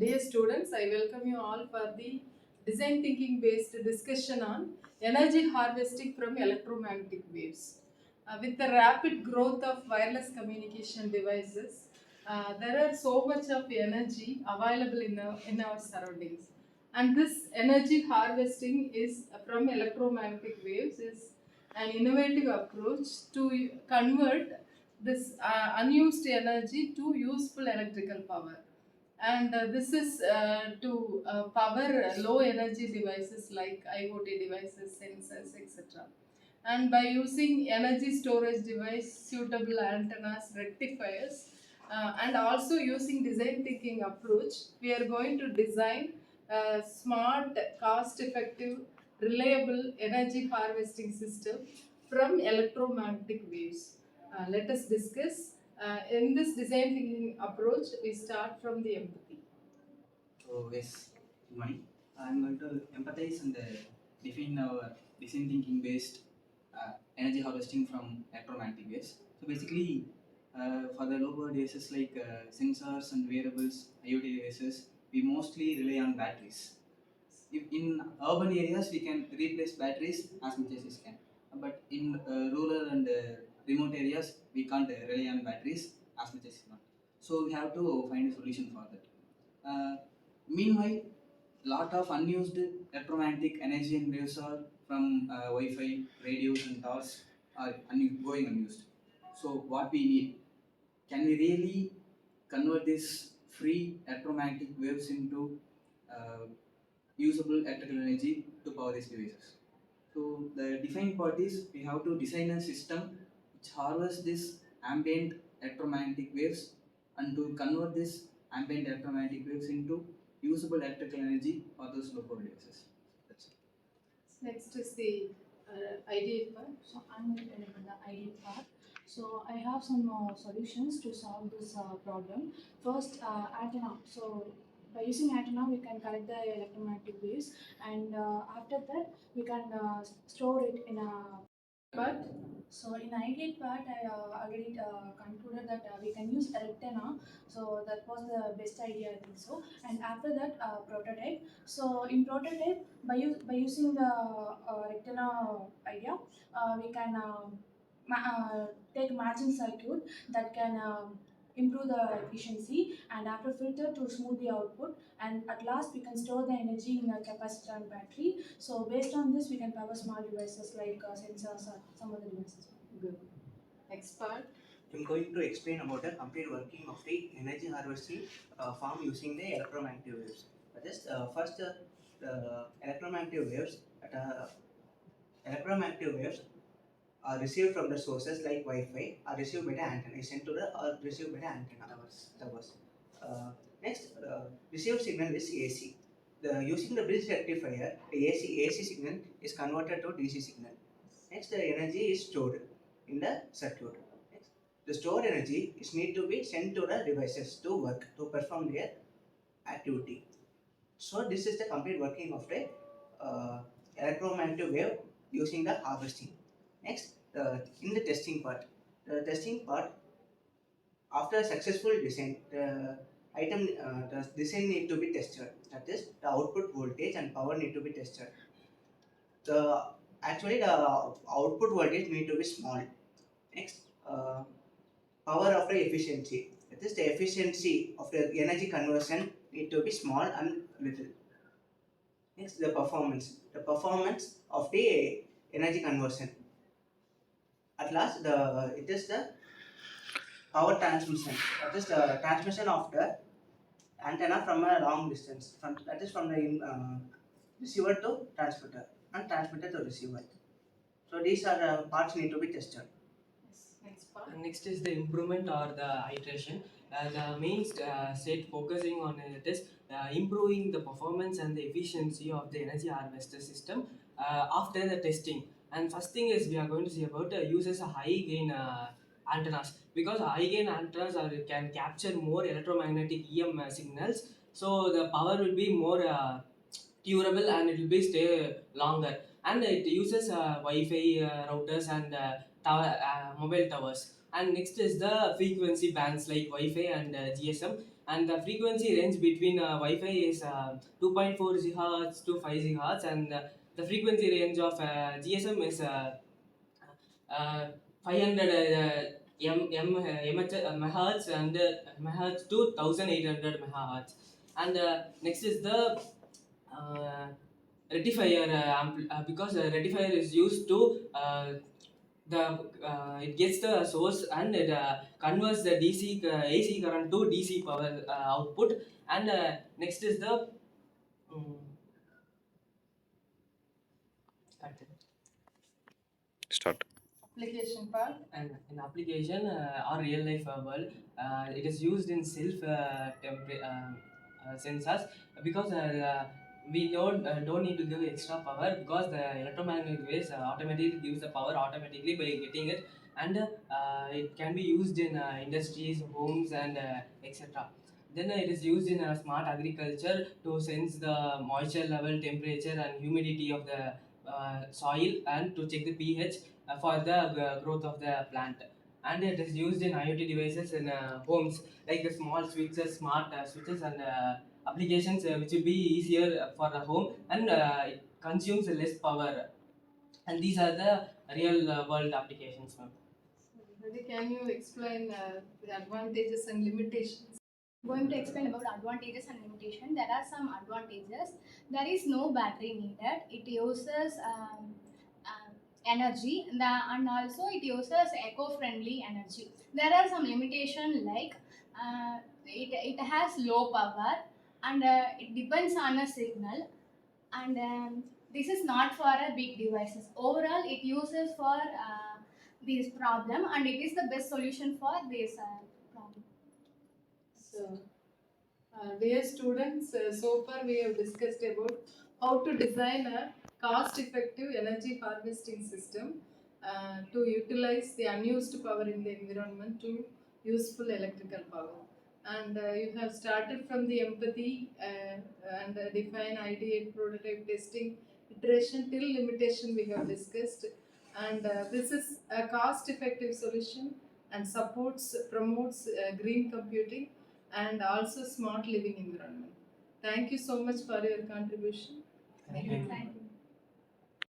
Dear students, I welcome you all for the design thinking based discussion on energy harvesting from electromagnetic waves. With the rapid growth of wireless communication devices, there are so much of energy available in our surroundings. And this energy harvesting is from electromagnetic waves is an innovative approach to convert this unused energy to useful electrical power, and this is to power low energy devices like IoT devices, sensors, etc. And by using energy storage device, suitable antennas, rectifiers, and also using design thinking approach, we are going to design a smart, cost effective, reliable energy harvesting system from electromagnetic waves. Let us discuss. In this design thinking approach, we start from the empathy. So yes, good morning. I'm going to empathize and define our design thinking based energy harvesting from electromagnetic waves. So basically, for the low power devices like sensors and wearables, IoT devices, we mostly rely on batteries. If in urban areas, we can replace batteries as much as we can. But in rural and remote areas, we can't rely on batteries as much as we want. So we have to find a solution for that. Meanwhile, lot of unused electromagnetic energy and waves are from Wi-Fi, radios, and towers are going unused. So what we need? Can we really convert this free electromagnetic waves into uh, usable electrical energy to power these devices? So the defining part is we have to design a system which harvests this ambient electromagnetic waves and to convert this ambient electromagnetic waves into usable electrical energy for those low power devices. That's it. Next is the ideal part. So I'm going to tell about the ideal part. So I have some solutions to solve this problem. First, antenna. So by using antenna, we can collect the electromagnetic waves, and after that, we can store it in a. But So in ideal part, I already concluded that we can use antenna. So that was the best idea, I think so. And after that, prototype. So in prototype, by using the rectangle idea, we can take matching circuit that can improve the efficiency, and after filter to smooth the output, and at last we can store the energy in a capacitor and battery. So based on this, we can power small devices like sensors or some other devices. good. Next part. I'm going to explain about the complete working of the energy harvesting farm using the electromagnetic waves. That is, first, the electromagnetic waves are received from the sources like Wi-Fi, are received by the antenna, is sent to the or received by the antenna towers. Next, received signal is AC. Using the bridge rectifier, the AC signal is converted to DC signal. Next, the energy is stored in the circuit. Next, the stored energy is need to be sent to the devices to work to perform their activity. So this is the complete working of the electromagnetic wave using the harvesting. Next, in the testing part, after successful design, the design need to be tested. That is, the output voltage and power need to be tested. The actually the output voltage need to be small. Next, power of the efficiency. That is, the efficiency of the energy conversion need to be small and little. Next, the performance. The performance of the energy conversion. At last, it is the power transmission. That is the transmission of the antenna from a long distance. That is from the receiver to transmitter and transmitter to receiver. So these are the parts need to be tested. Yes. Next part. And next is the improvement or the iteration. The main state focusing on it is improving the performance and the efficiency of the energy harvester system after the testing. And first thing is we are going to see about uses a high gain antennas, because high gain antennas can capture more electromagnetic EM signals, so the power will be more durable and it will be stay longer. And it uses Wi-Fi routers and mobile towers. And next is the frequency bands like Wi-Fi and GSM. and the frequency range between Wi-Fi is 2.4 GHz to 5 GHz, and the frequency range of GSM is 500 megahertz and megahertz to 1800 megahertz. And next is the rectifier because rectifier is used to the it gets the source and it converts the DC AC current to DC power output. And next is the um, Start. Application part. and in application or real life world, it is used in self sensors, because we don't need to give extra power, because the electromagnetic waves automatically gives the power automatically by getting it. And it can be used in industries, homes, and etc. Then it is used in smart agriculture to sense the moisture level, temperature, and humidity of the soil, and to check the pH for the growth of the plant. And it is used in IoT devices in homes, like small switches, smart switches, and applications which will be easier for the home, and it consumes less power. And these are the real world applications, ma'am. Maybe can you explain the advantages and limitations? Going to explain about advantages and limitation. There are some advantages. There is no battery needed. It uses energy, and also it uses eco-friendly energy. There are some limitation like it has low power, and it depends on a signal, and this is not for a big devices. Overall, it uses for this problem, and it is the best solution for this problem. So, dear students, so far we have discussed about how to design a cost-effective energy harvesting system to utilize the unused power in the environment to useful electrical power. And you have started from the empathy and define, ideate, prototype, testing, iteration till limitation we have discussed. And this is a cost-effective solution and promotes green computing and also smart living environment. Thank you so much for your contribution. Thank you. Thank you.